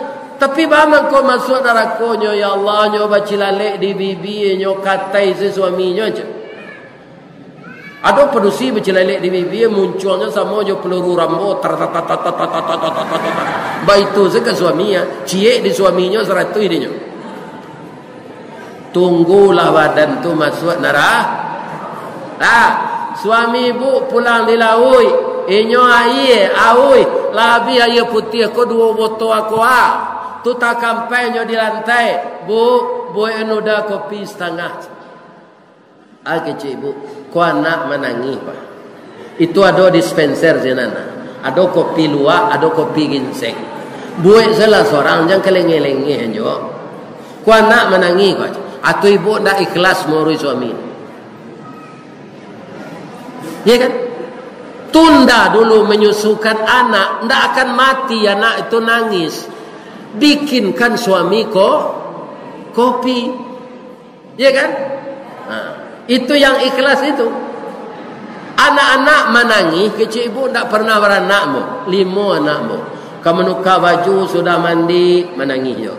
Tapi bagaimana kau masuk nerakonya ya Allah nyoba cilalek di bibi nyo katai sesuaminya je. Ada pedusi bercilalek di bibi munculnya sama nyo peluru rambo baitu ke suaminya ciek di suaminya 100 dia. Tunggulah badan tu masuk neraka. Suami ibu pulang di laui inyo air aui labi air putih ko 2 botol aku tu tak kampanye di lantai. Bu enoda kopi setengah. Cik bu, ko anak menangis pak. Itu ada dispenser jenana. Ada kopi luar, ada kopi ginseng. Buat salah seorang jangan kelenge-lenge jo. Ko anak menangis pak. Atau ibu ndak ikhlas mengurus suami. Ya kan? Tunda dulu menyusukan anak, ndak akan mati anak itu nangis. Bikinkan suami kopi. Ya kan? Itu yang ikhlas itu. Anak-anak menangis, kecil ibu tak pernah beranakmu. 5 anakmu. Kamu nuka baju sudah mandi, menangis yo.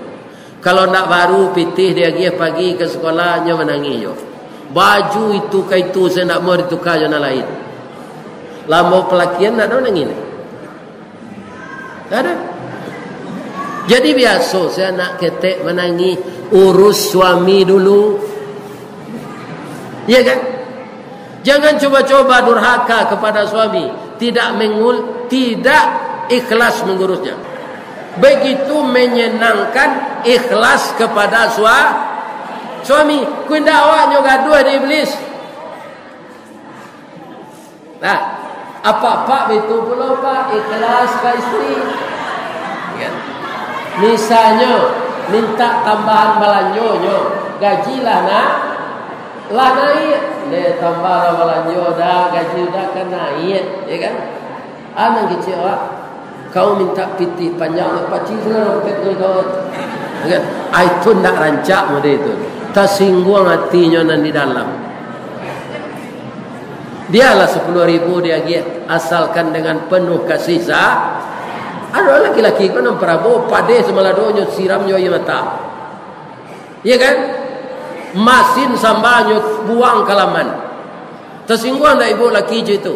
Kalau nak baru pitih dia pergi pagi ke sekolahnya menangis yo. Baju itu ke itu saya nak mau ditukar jana lain. Lama pelakian tak ada menangis. Tak ada. Jadi biasa saya nak ketek menangis, urus suami dulu. Ya kan? Jangan coba-coba durhaka kepada suami. Tidak ikhlas mengurusnya. Begitu menyenangkan, ikhlas kepada suami. Kuinda awaknya gaduh di iblis. Nah, apa-apa itu pula Pak, ikhlas ke istri. Ya. Misalnya minta tambahan balanjonyo, gajilah lah naik. Le tambah balanjo dah, gaji dah kan naik, ya kan? Anang kecil kau minta piti panjang apa cina betul kau. Ya kan? Itu ndak rancak mode itu. Tersinggung hatinya nan di dalam. Dialah 10.000 dia giat asalkan dengan penuh kasih ada laki-laki kan Prabowo pade semaladonyo siramnya ieu mata. Iya kan? Masin sambanyo buang kalaman. Tersinggung dah ibu laki itu.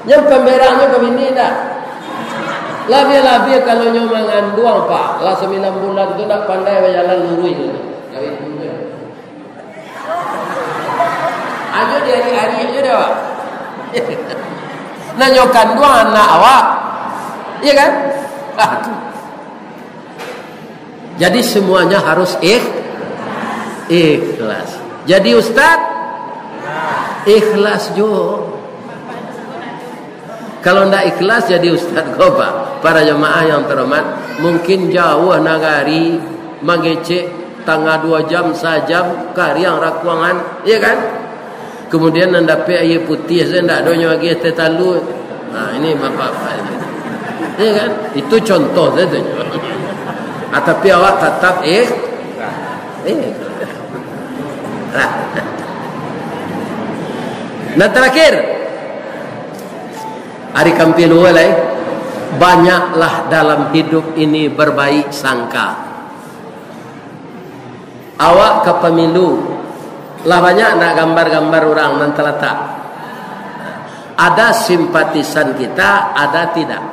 Yang pemberangnya ke bini dah. Labi-labi kalau nyo mengandung Pak, lah 9 bulan tu dak pandai berjalan lurus tu. Kawin dulu. Ayo di hari-hari aja dah Pak. Nanyokan dua anak awak. Iya kan? Jadi semuanya harus ikhlas. Jadi Ustaz ikhlas juga. Kalau ndak ikhlas jadi Ustaz Pak. Para jemaah yang terhormat, mungkin jauh nagari mangecek tangga 2 jam sajam kariang rakuangan, iya kan? Kemudian mendapat air putih saya ndak donyo lagi tetalu. Nah, ini apa-apa ini. Iya kan? Itu contoh saja. Tapi awak tetap Nah terakhir hari kampilu walai banyaklah dalam hidup ini berbaik sangka. Awak ke pemilu lah banyak nak gambar-gambar orang nan terletak. Ada simpatisan kita, ada tidak.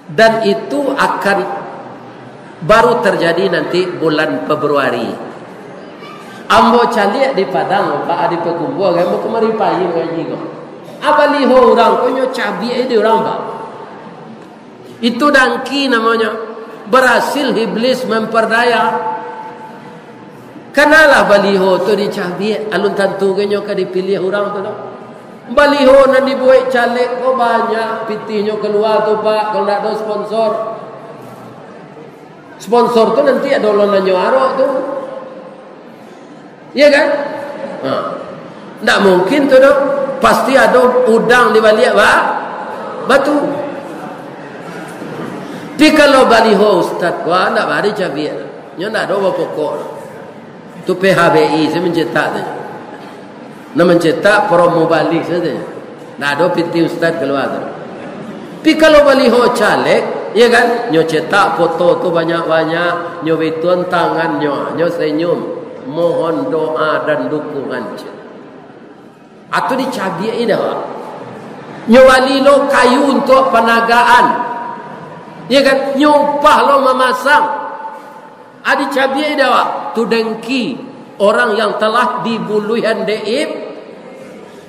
Dan itu akan baru terjadi nanti bulan Februari. Ambo calik di Padang, Pak di Pekumbu, ambo kemari payung ngaji kok. Apa liho orang konyo cabi ide orang Pak. Itu dangki namanya. Berhasil iblis memperdaya. Kenalah baliho tu dicabi alun tentu kenyo ka dipilih orang tu dah. Baliho nan dibuat caleg kok banyak pitihnya keluar tu Pak kalau nak ada sponsor. Sponsor tu nanti ada lonanyo arok tu. Iya kan? Ndak mungkin tu dah. Pasti ada udang di balik batu. Tapi kalau baliho Ustaz gua ndak bari cabi. Nyo ndak ada apa pokok. Tu PHBI saya mencetak saja. Nak mencetak promo balik saja. Tak ada piti Ustaz keluar tu. Tapi kalau baliho caleg, ya kan? Nyo cetak foto tu banyak-banyak, nyo betuan tangan nyo senyum, mohon doa dan dukungan. Atau dicabiai dah. Nyo walilo kayu untuk penagaan. Ya kan? Nyo upah lo memasang. Adi cabiai dah tu dengki orang yang telah dibuluhan deib.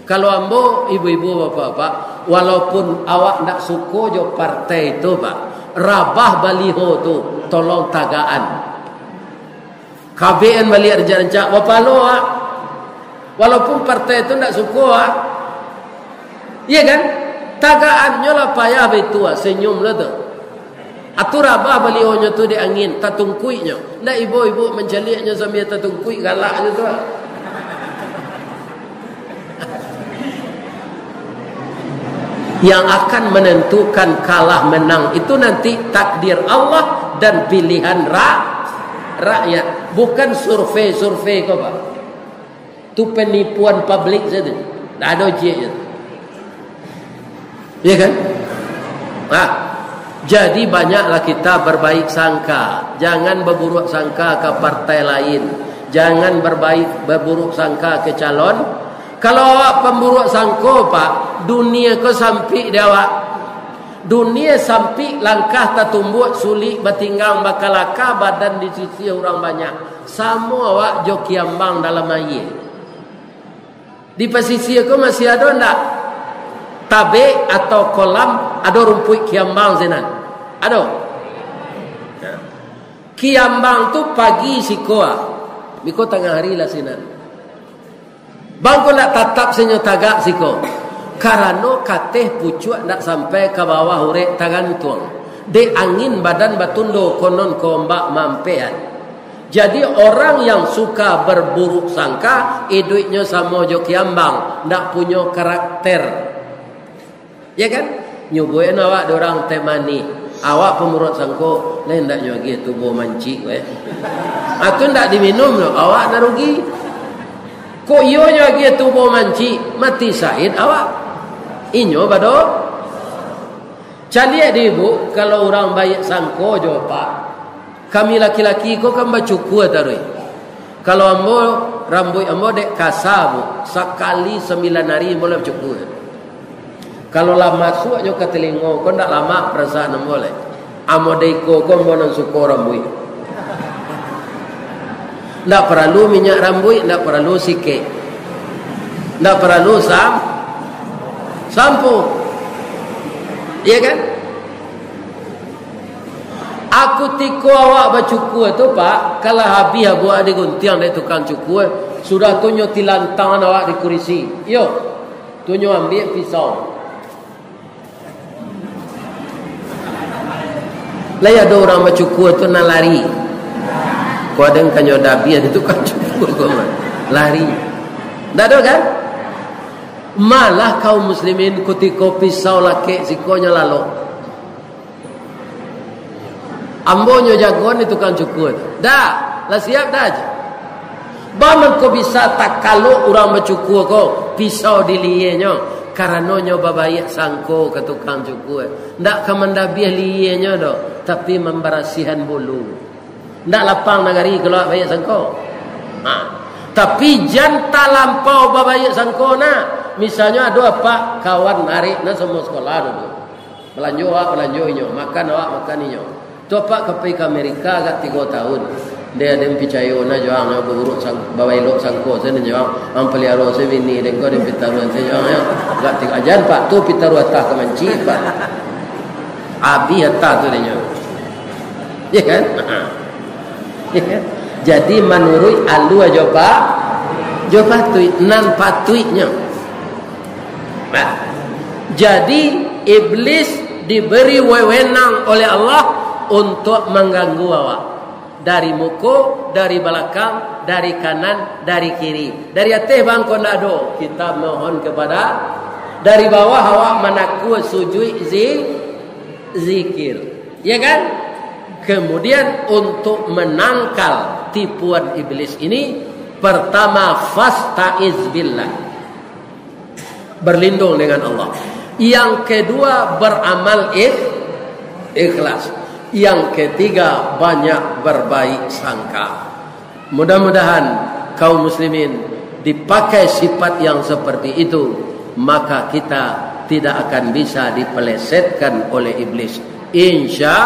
Kalau ambo ibu-ibu bapak-bapak, walaupun awak nak suko jo partai itu Pak, rabah baliho tu tolong tagaan. KBN balik rencak bapak lo walaupun partai itu nak suko iya kan? Tagaannya lah payah betul senyum lah tu. Atur rabah balihonya tu di angin, tatungkuinya. Nak ibu-ibu menjaliknya sambil tatungkui galaknya tu. Yang akan menentukan kalah menang itu nanti takdir Allah dan pilihan rakyat. Bukan survei kau Pak. Itu penipuan publik saja. Tak ada ujiannya. Ya kan? Jadi banyaklah kita berbaik sangka. Jangan berburuk sangka ke partai lain. Jangan berburuk sangka ke calon. Kalau awak pemburuk sangka Pak, dunia ke sampai dia awak. Dunia sampai langkah tertumbuh sulit bertinggang bakalaka badan di sisi orang banyak. Sama awak jokiambang dalam air. Di pesisir ke masih ada enggak? tabe atau kolam ada rumput kiambang senan. Ada. Kiambang tu pagi sikoa. Miko tengah hari lah senan. Bangko nak tatap senyo tagak siko. Karena kateh pucuk nak sampai ke bawah hurek tangan tuang. De angin badan batundo konon kombak mampean. Jadi orang yang suka berburuk sangka, duitnya sama jo kiambang, ndak punya karakter. Ya kan? Nyubuin awak dorang temani. Awak pemurut sangko, lain ndak nyogi tubuh manci weh. Atu ndak diminum lo, awak narugi. Kok iyo nyogi tubuh manci, mati sahid awak. Inyo bado. Cali ada ibu, kalau orang baik sangko jo pak. Kami laki-laki ko kan bacuku tarui. Kalau ambo rambut ambo dek kasabu, sekali 9 hari boleh bacuku. Kalau lah masuk nyo ke telingo, ko ndak lama perasaan boleh. Amo deiko ko bonan suko rambut. Ndak perlu minyak rambut, ndak perlu sike. Ndak perlu sampo. Iya kan? Aku tiko awak bacuku tu pak, kalau habis abu ada guntiang dari tukang cuku, sudah tunyo tilantang awak di kursi. Yo, tunyo ambil pisau. Lah ada orang bacuku tu nak lari. Kau ada yang kanyo dabi ada tukang cuku kau lari. Tak ada kan? Malah kaum muslimin kutiko pisau laki sikonya lalu. Ambonyo jagoan itu kan cukup. Dah, lah siap dah aja. Baman ko bisa tak kalau orang bercukur ko pisau dilienyo karenonyo babayak sangko ke tukang cukur. Ndak kemendabiah lienyo do, tapi memberasihan bulu. Ndak lapang nagari kalau bayak sangko. Tapi janta lampau babayak sangko na. Misalnya ada apa kawan narik na semua sekolah dulu. Belanjo inyo, makan inyo. Tu apa ke Amerika agak 3 tahun. Dia ada picayo na joang na buruk sang bawai lok sangko sen joang am peliaro se bini den ko den pitaruan se joang ya. Agak 3 ajan pak tu pitaru atah ke manci pak. Abi atah tu denyo. Ya kan? Ya kan? Jadi menurut alu aja pak. Jo patui nan patuinya. Nah, jadi iblis diberi wewenang oleh Allah untuk mengganggu awak dari muka, dari belakang, dari kanan, dari kiri. Dari atas bangko ndak ada. Kita mohon kepada dari bawah awak menaku sujud zikir. Ya kan? Kemudian untuk menangkal tipuan iblis ini, pertama fastaiz billah. Berlindung dengan Allah. Yang kedua beramal ikhlas. Yang ketiga banyak berbaik sangka. Mudah-mudahan kaum muslimin dipakai sifat yang seperti itu, maka kita tidak akan bisa dipelesetkan oleh iblis, insya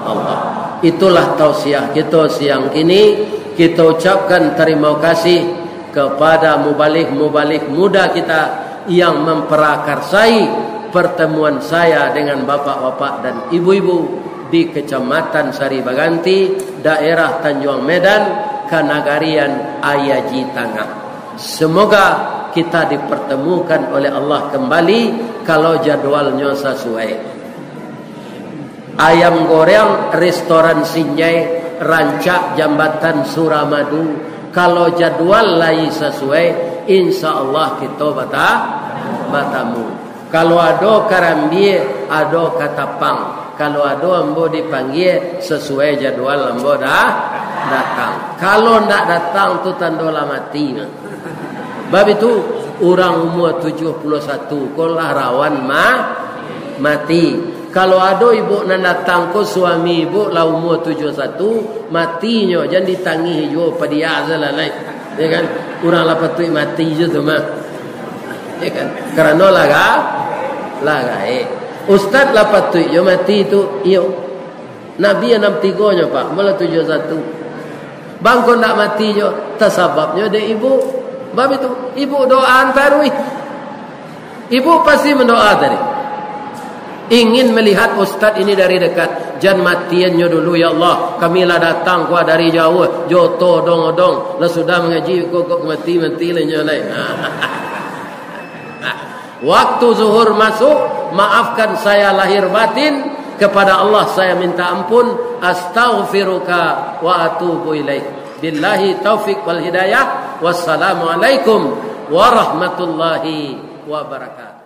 Allah. Itulah tausiah kita siang ini. Kita ucapkan terima kasih kepada mubalik-mubalik muda kita yang memperakarsai pertemuan saya dengan bapak-bapak dan ibu-ibu di Kecamatan Sari Baganti, daerah Tanjung Medan, Kanagarian Ayaji Tangah. Semoga kita dipertemukan oleh Allah kembali kalau jadwalnya sesuai. Ayam goreng restoran Sinjai, Rancak Jambatan Suramadu, kalau jadwal lain sesuai, insya Allah kita batamu. Kalau ada karambi, ada katapang. Kalau ada ambo dipanggil sesuai jadwal ambo dah datang. Kalau ndak datang tu tandolah mati. Bab itu orang umur 71 kolah rawan mati. Kalau ada ibu nak datang ko suami ibu lah umur 71 matinya, jangan ditangi jo padia zalalai. Ya kan? Orang lah patut mati je tu mah. Ya kan? Kerana laga ustaz lah patut yo mati tu iyo. Nabi 63 nya Pak, malah 71. Bang ko nak mati jo tasababnya de ibu. Bab itu ibu doa antarui. Ibu pasti mendoa tadi. Ingin melihat ustaz ini dari dekat. Jan matiannya dulu ya Allah. Kamilah datang kuah dari jauh. Joto dong-dong. Lah sudah mengaji kok mati-mati lenyolai. Waktu zuhur masuk, maafkan saya lahir batin, kepada Allah saya minta ampun, astaghfiruka wa atubu ilaik. Billahi taufik wal hidayah. Wassalamualaikum warahmatullahi wabarakatuh.